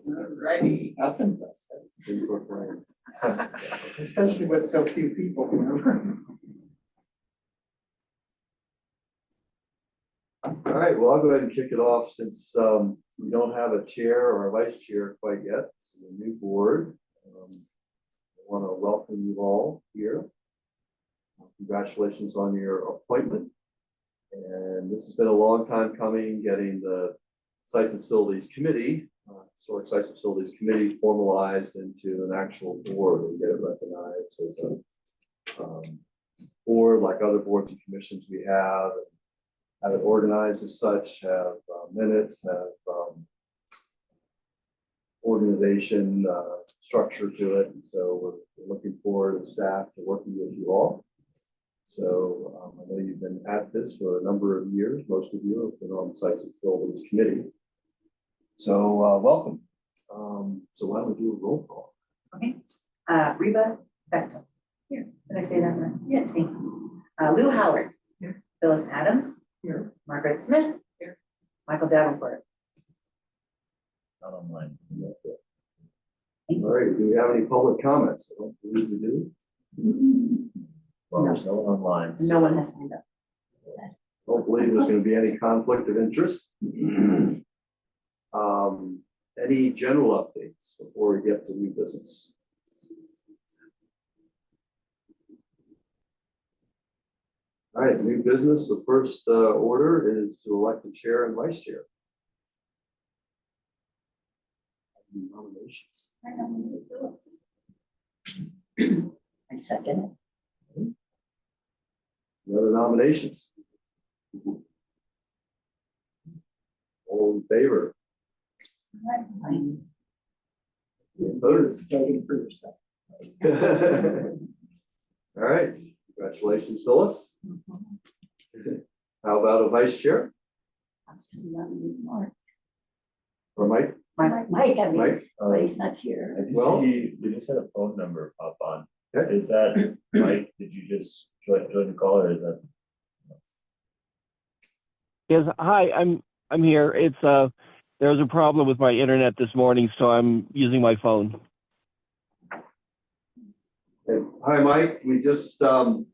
Alrighty, that's impressive. Especially with so few people in the room. All right, well, I'll go ahead and kick it off since we don't have a chair or a vice chair quite yet. This is a new board. I want to welcome you all here. Congratulations on your appointment. And this has been a long time coming, getting the Sites and Facilities Committee, Historic Sites and Facilities Committee formalized into an actual board and get it recognized as a board like other boards and commissions we have it organized as such, have minutes, have organization structure to it. And so we're looking forward as staff to working with you all. So I know you've been at this for a number of years. Most of you have been on the Sites and Facilities Committee. So welcome. So why don't we do a roll call? Okay. Reba Bechtel. Here. Did I say that right? Yes. Thank you. Lou Howard. Here. Phyllis Adams. Here. Margaret Smith. Here. Michael Davenport. Not online. All right, do we have any public comments? I don't believe we do. Well, No. there's no one online. No one has signed up. Don't believe there's going to be any conflict of interest. Any general updates before we get to new business? All right, new business. The first order is to elect the chair and vice chair. Nominations. I nominate Phyllis. I second it. Any other nominations? All in favor? Any opposed? Voting for yourself. All right, congratulations, Phyllis. How about a vice chair I was going to nominate Mark. or Mike? Mike, I mean, Mike? but he's not here. I did Well- see you just had a phone number pop on. Okay. Is that Mike? Did you just join the call, or is that? Yes, hi, I'm here. It's there was a problem with my internet this morning, so I'm using my phone. Hi, Mike. We just got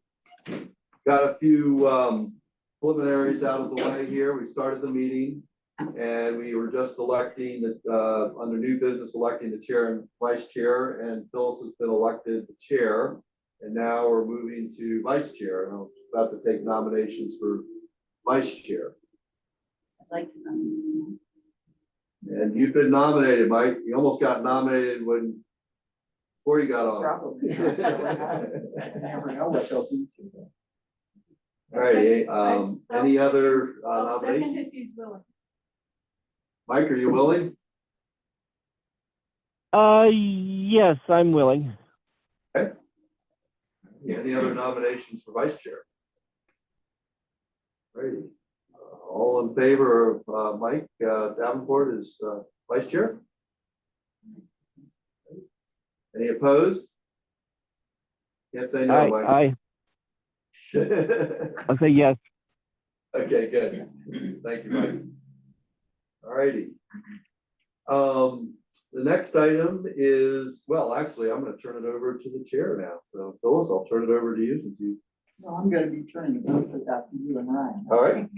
a few preliminaries out of the way here. We started the meeting and we were just electing under new business, electing the chair and vice chair, and Phyllis has been elected the chair. And now we're moving to vice chair. And I'm about to take nominations for vice chair. I'd like to nominate. And you've been nominated, Mike. You almost got nominated before you got on. Probably. Not sure what happened. You never know what they'll do to them. All right, any other I'll second nominations? if he's willing. Mike, are you willing? Yes, I'm willing. Any other nominations for vice chair? Ready. All in favor of Mike Davenport as vice chair? Any opposed? Can't say no, Mike. I'll say yes. Okay, good. Thank you, Mike. All righty. The next item is, well, actually, I'm going to turn it over to the chair now. So Phyllis, I'll turn it over to you since you. So I'm going to be turning most of that to you and Ryan. All right.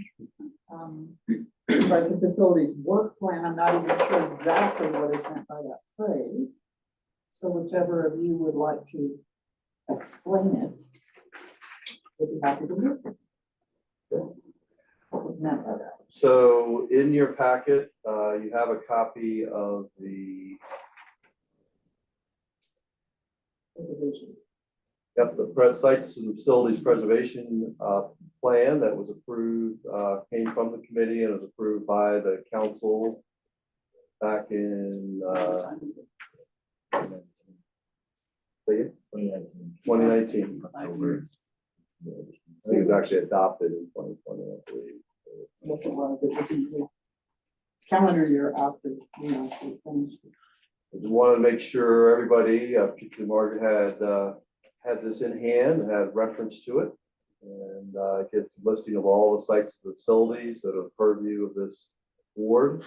Sites and Facilities work plan, I'm not even sure exactly what is meant by that phrase. So whichever of you would like to explain it, would be happy to listen. What was meant by that? So in your packet, you have a copy of the Division. the sites and facilities preservation plan that was approved, came from the committee and was approved by the council back in 2019. October. I think it was actually adopted in 2020, I believe. Yes, it was. It was a year- calendar year after we actually finished it. I just wanted to make sure everybody, particularly Margaret, had this in hand, had reference to it. And it gives a listing of all the sites and facilities that are purview of this board.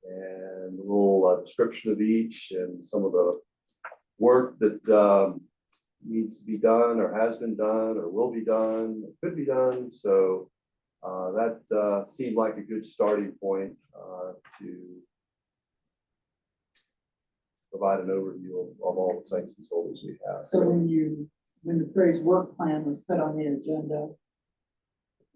And a little description of each and some of the work that needs to be done or has been done or will be done, or could be done. So that seemed like a good starting point to provide an overview of all the sites and facilities we have. So when the phrase work plan was put on the agenda,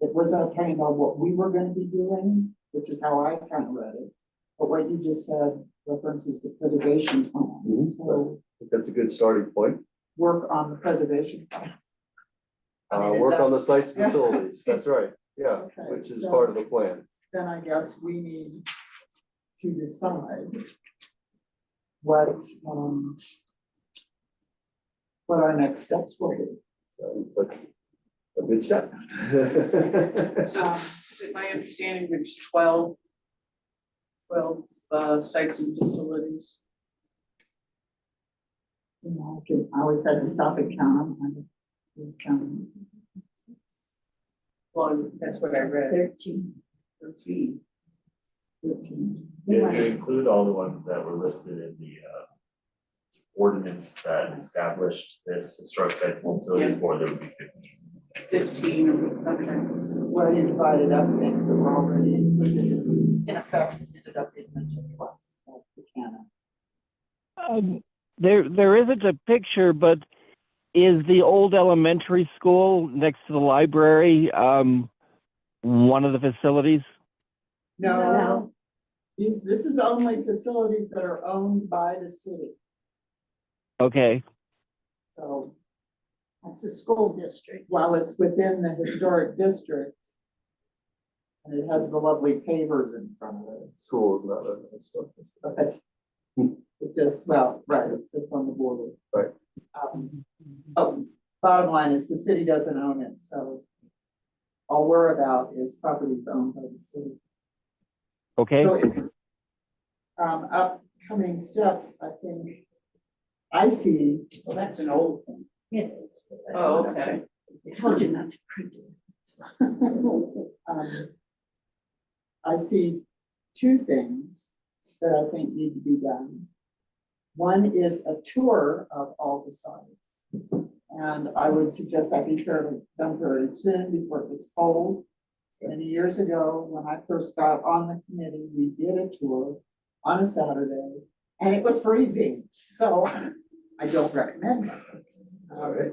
it was not talking about what we were gonna be doing, which is how I kind of read it. But what you just said references the preservation plan, Mhm. so I think that's a good starting point. work on the preservation plan. I mean, is Work that- on the sites and Yeah. facilities, that's right, yeah, Okay, which is so- part of the plan. Then I guess we need to decide what our next steps will be. So it's like a good step. So is it my understanding there's 12 sites and facilities? You know, I always had to stop and count them. I was counting. Well, that's what I read. 13. 13. 13. You include all the ones that were listed in the ordinance that established this historic sites and facility board, there would be 15. 15, okay. Well, you divided up things that were already included in effect, ended up being mentioned twice. That's the canon. There isn't a picture, but is the old elementary school next to the library one of the facilities? No, this is only facilities that are owned by the city. Okay, So That's the school district. while it's within the historic district, and it has the lovely pavers in front of it, School is not a historic district. but it just, well, right, it's just on the border. Right. Oh, bottom line is the city doesn't own it, so all we're about is properties owned by the city. okay. So, upcoming steps, I think, I see, Well, that's an old one. It is. Oh, okay. I told you not to print it. I see two things that I think need to be done. One is a tour of all the sites. And I would suggest that be done fairly soon before it gets cold. Many years ago, when I first got on the committee, we did a tour on a Saturday and it was freezing. So I don't recommend that. All right.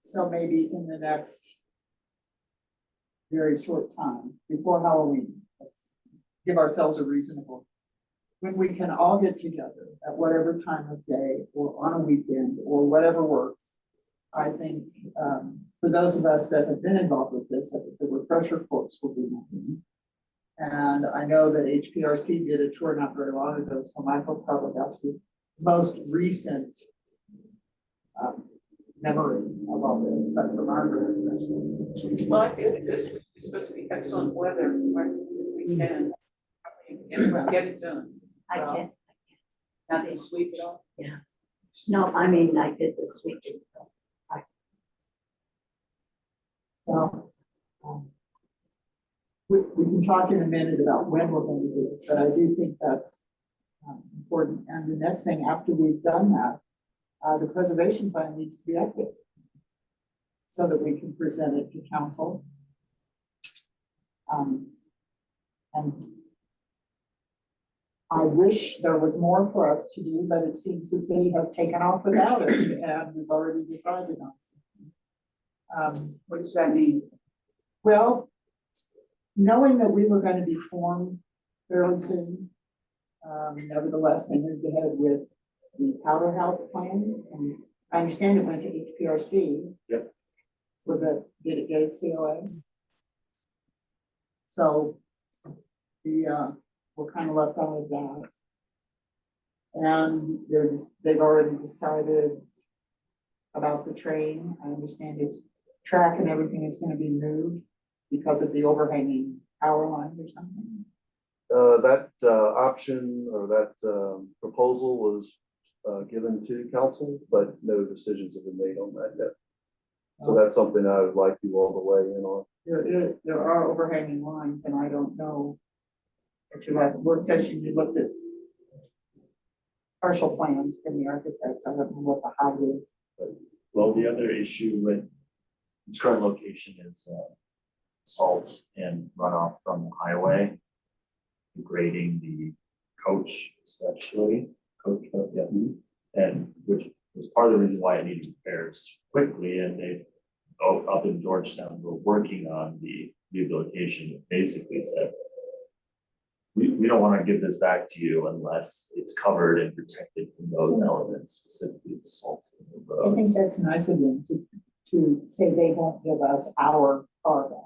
So maybe in the next very short time, before Halloween, let's give ourselves a reasonable, when we can all get together at whatever time of day or on a weekend or whatever works. I think for those of us that have been involved with this, I think the refresher course will be nice. And I know that HPRC did a tour not very long ago, so Michael's probably got the most recent memory of all this, but for Margaret especially. Well, I think this week is supposed to be excellent weather, right? We can, and get it done. I can't. Not to sweep it off. Yeah. No, I mean, I did this weekend. Well, we can talk in a minute about when we're going to do it, but I do think that's important. And the next thing, after we've done that, the preservation plan needs to be updated so that we can present it to council. And I wish there was more for us to do, but it seems the city has taken off without us and has already decided on something. What does that mean? Well, knowing that we were going to be formed fairly soon, nevertheless, they moved ahead with the powder house plans, and I understand it went to HPRC. Yep. Did it get its COA? So we're kind of left out of that. And they've already decided about the train. I understand its track and everything is going to be moved because of the overhanging power lines or something. That option or that proposal was given to council, but no decisions have been made on that yet. So that's something I would like you all to weigh in on. There are overhanging lines, and I don't know. At your last work session, you looked at partial plans from the architects, I don't know what the height is. Well, the other issue with its current location is salt and runoff from the highway. Degrading the coach especially, yeah, and which was part of the reason why it needed repairs quickly, and they've, up in Georgetown, we're working on the rehabilitation, that basically said, we don't wanna give this back to you unless it's covered and protected from those elements, specifically the salt in the I think roads. that's nice of them to say they won't give us our car back.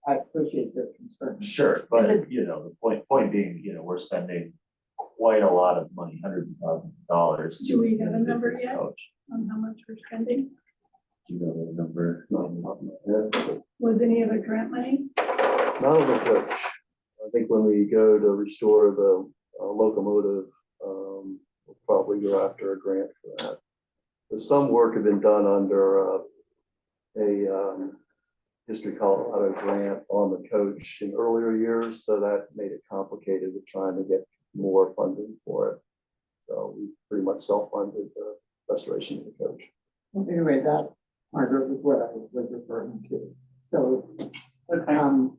I appreciate their concern. Sure, but you know, the point being, you know, we're spending quite a lot of money, hundreds of thousands of dollars. Do we have a renovate number this yet? coach. On how much we're spending? Do you know the number? off the top of my head? Was any of it grant money? Not on the coach. I think when we go to restore the locomotive, we'll probably go after a grant for that. There's some work had been done under a History Colorado grant on the coach in earlier years, so that made it complicated with trying to get more funding for it. So we pretty much self-funded the restoration of the coach. Well, anyway, that, Margaret, was what I was referring to. So, Okay.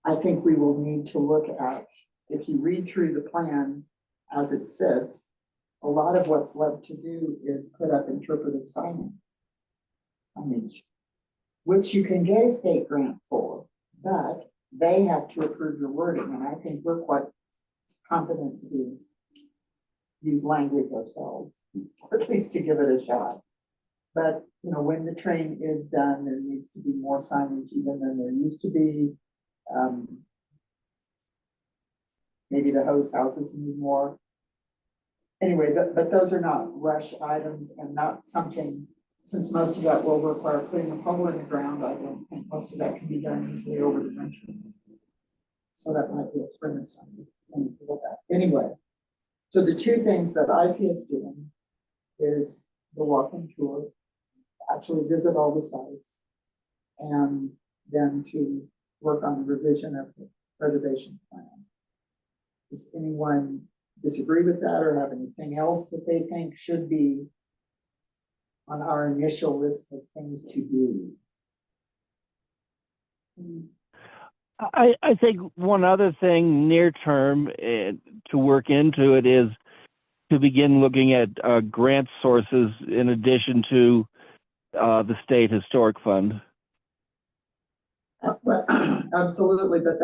I think we will need to look at, if you read through the plan as it sits, a lot of what's left to do is put up interpretive signing. Which you can get a state grant for, but they have to approve your wording, and I think we're quite competent to use language ourselves, at least to give it a shot. But, you know, when the train is done, there needs to be more signage even than there used to be. Maybe the hose houses need more. Anyway, but those are not rush items and not something, since most of that will require putting a pole in the ground, I don't think most of that can be done easily over the winter. So that might be a spring or something. Anyway, so the two things that I see us doing is the walking tour, actually visit all the sites, and then to work on the revision of the preservation plan. Does anyone disagree with that or have anything else that they think should be on our initial list of things to do? I think one other thing near term to work into it is to begin looking at grant sources in addition to the state historic fund. But absolutely, but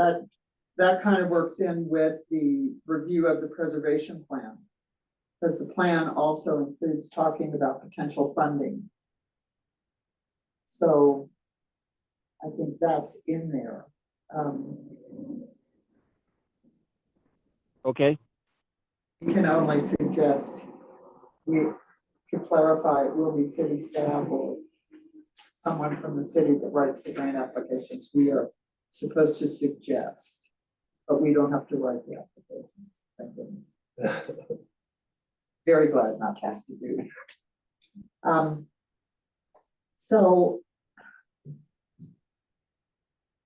that kind of works in with the review of the preservation plan. Because the plan also includes talking about potential funding. So I think that's in there. Okay. We can only suggest, to clarify, it will be city staff or someone from the city that writes the grant applications. We are supposed to suggest, but we don't have to write the applications. Thank goodness. Very glad not to have to do that. So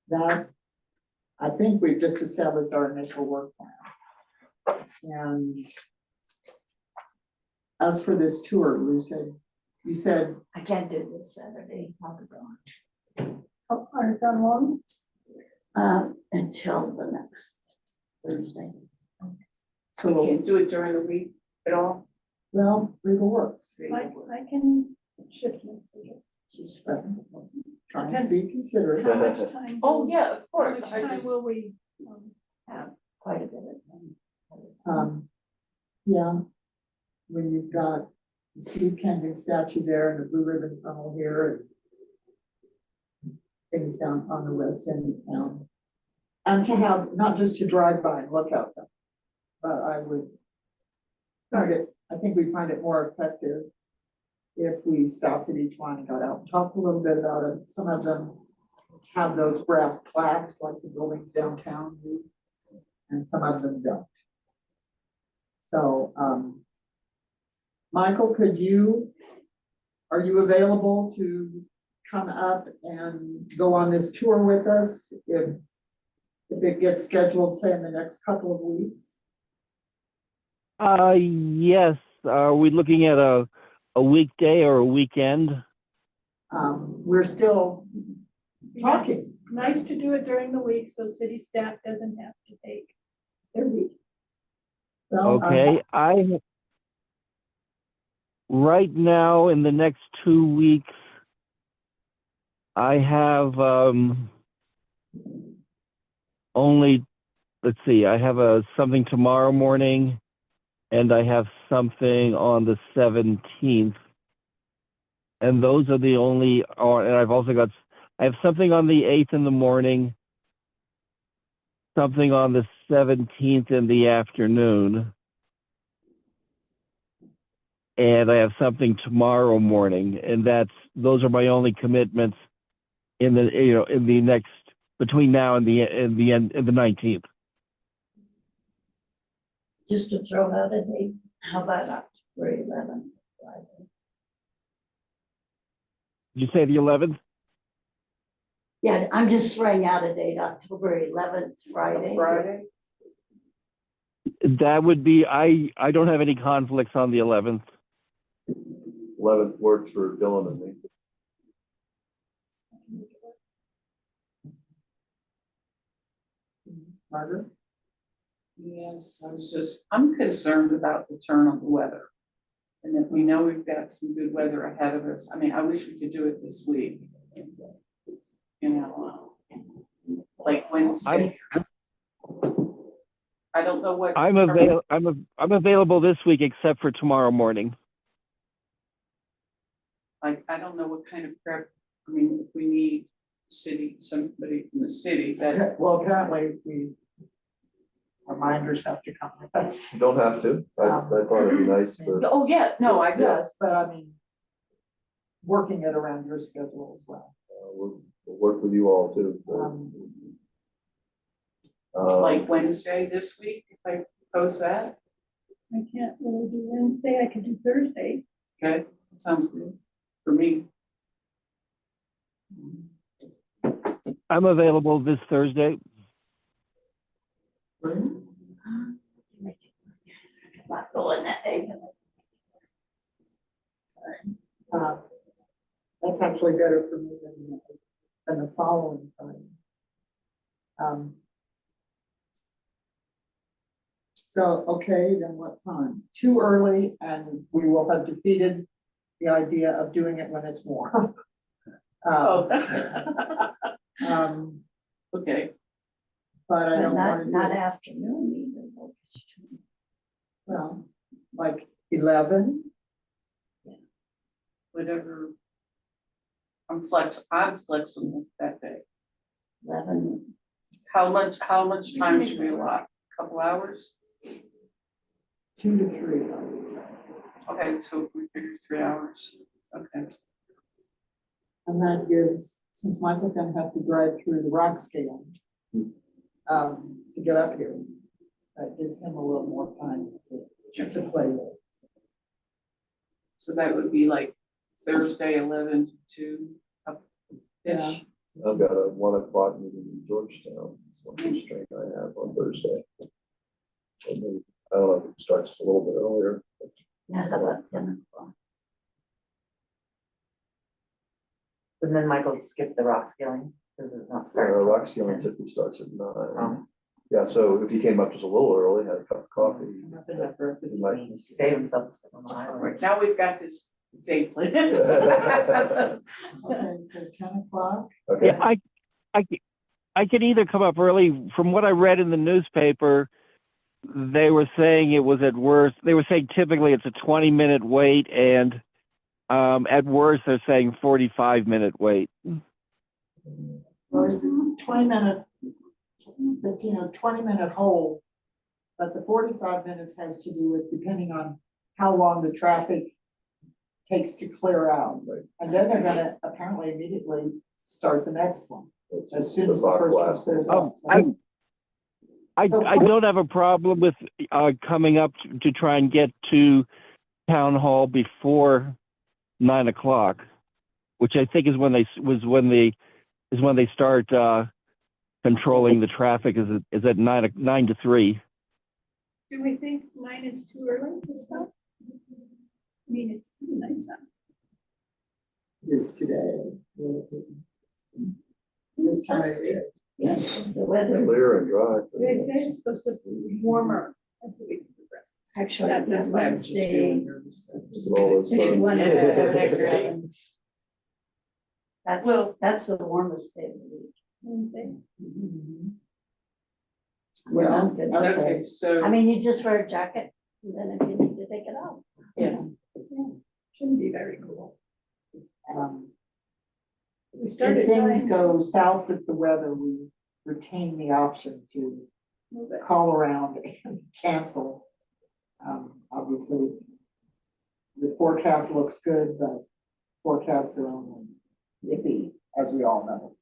that, I think we've just established our initial work plan. And as for this tour, you said, I can't do this Saturday, I'll be gone. How long? Until the next Thursday. So we so, can't do it during the week at all? well, legal works. I can shift my schedule. She's flexible, trying to be considerate. How much time? Oh, yeah, of course, How I much time just, will we have? Quite a bit of time. Yeah, when you've got the Steve Kendrick statue there and the blue ribbon tunnel here. And things down on the west end of town. And to have, not just to drive by and look at them, but I think we'd find it more effective if we stopped at each one and got out and talked a little bit about it. Some of them have those brass plaques like the buildings downtown do, and some of them don't. So, Michael, are you available to come up and go on this tour with us if it gets scheduled, say, in the next couple of weeks? Yes, are we looking at a weekday or a weekend? We're still talking. Nice to do it during the week so city staff doesn't have to take their week. Well, Okay, right now, in the next 2 weeks, I have, only, let's see, I have something tomorrow morning, and I have something on the 17th. And those are the only, and I've also got, I have something on the 8th in the morning, something on the 17th in the afternoon, and I have something tomorrow morning, and those are my only commitments in the next, between now and the end, the 19th. Just to throw out a date, how about October 11th? Friday? Did you say the 11th? Yeah, I'm just throwing out a date, October 11th, Friday. Friday? That would be, I don't have any conflicts on the 11th. 11th works for Dylan and me. Margaret? Yes, I'm concerned about the turn on the weather. And that we know we've got some good weather ahead of us. I mean, I wish we could do it this week. You know, like Wednesday. I don't know what. I'm available this week except for tomorrow morning. Like, I don't know what kind of prep, I mean, if we need somebody from the city that, Well, apparently reminders have to come with us. You don't have to. I thought it'd be nice to. oh, yeah, no, I guess. Yes, but I mean, working it around your schedule as well. We'll work with you all too. Like Wednesday this week, if I post that, I can't really do Wednesday, I could do Thursday. okay, that sounds good for me. I'm available this Thursday. Not going that day. That's actually better for me than the following Friday. So, okay, then what time? Too early, and we will have defeated the idea of doing it when it's warm. Oh. Okay, But I don't want to do Not it, afternoon either. well, like 11. whatever. I'm flexible that day. 11. How much time should we allot? Couple hours? 2 to 3, I would say. Okay, so we figure 3 hours, okay. And that gives, since Michael's gonna have to drive through the rock scale, to get up here, that gives him a little more time to play with. So that would be like Thursday, 11 to 2-ish. I've got a 1 o'clock meeting in Georgetown. That's one constraint I have on Thursday. So maybe, I don't know if it starts just a little bit earlier. Yeah, how about 10 o'clock? And then Michael skipped the rock scaling, because it's not starting. till Rock scaling 10. typically starts at 9. Oh. Yeah, so if he came up just a little early, had a cup of coffee. Nothing at breakfast. he might- Save himself some time. Now we've got this day planned. Okay, so 10 o'clock. Okay. Yeah, I could either come up early. From what I read in the newspaper, they were saying it was at worst. They were saying typically it's a 20-minute wait, and at worst they're saying 45-minute wait. Well, it's a 20-minute, 15 or 20-minute hold, but the 45 minutes has to do with depending on how long the traffic takes to clear out. Right. And then they're gonna apparently immediately start the next one, It's as soon as the clock first one lasts. clears Oh, out. So- I So- don't have a problem with coming up to try and get to town hall before 9 o'clock. which I think is when they start controlling the traffic is at 9 to 3. Do we think 9 is too early to stop? I mean, it's pretty nice out. It is today. This time of year. Yes, the weather, Clear and dry. They say it's supposed to be warmer as the week progresses. actually, That's why I was just feeling nervous. Just all this Wednesday, sun. one of Yeah. the, Well- that's the warmest day of the week. Wednesday. Well, Okay. okay, Okay, so. I mean, you just wear a jacket, and then if you need to take it off. Yeah. Shouldn't be very cool. We if started at things 9. go south with the weather, we retain the option to Move it. call around and cancel. Obviously, the forecast looks good, but forecasts are only iffy, as we all know.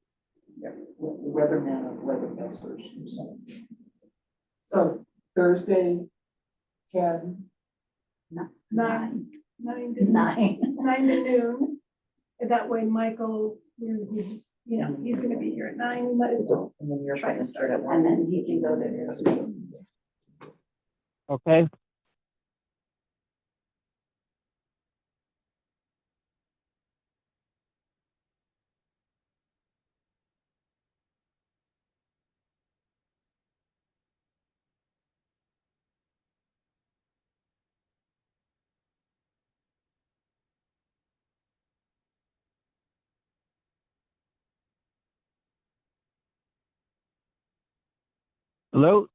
Weathermen are weather misters. So Thursday, 10, 9 to Nine. 9 to noon. And that way Michael, he's, he's gonna be here at 9, we might as well And then you're try to start at And 1. then he can go to his meeting. Okay. Hello?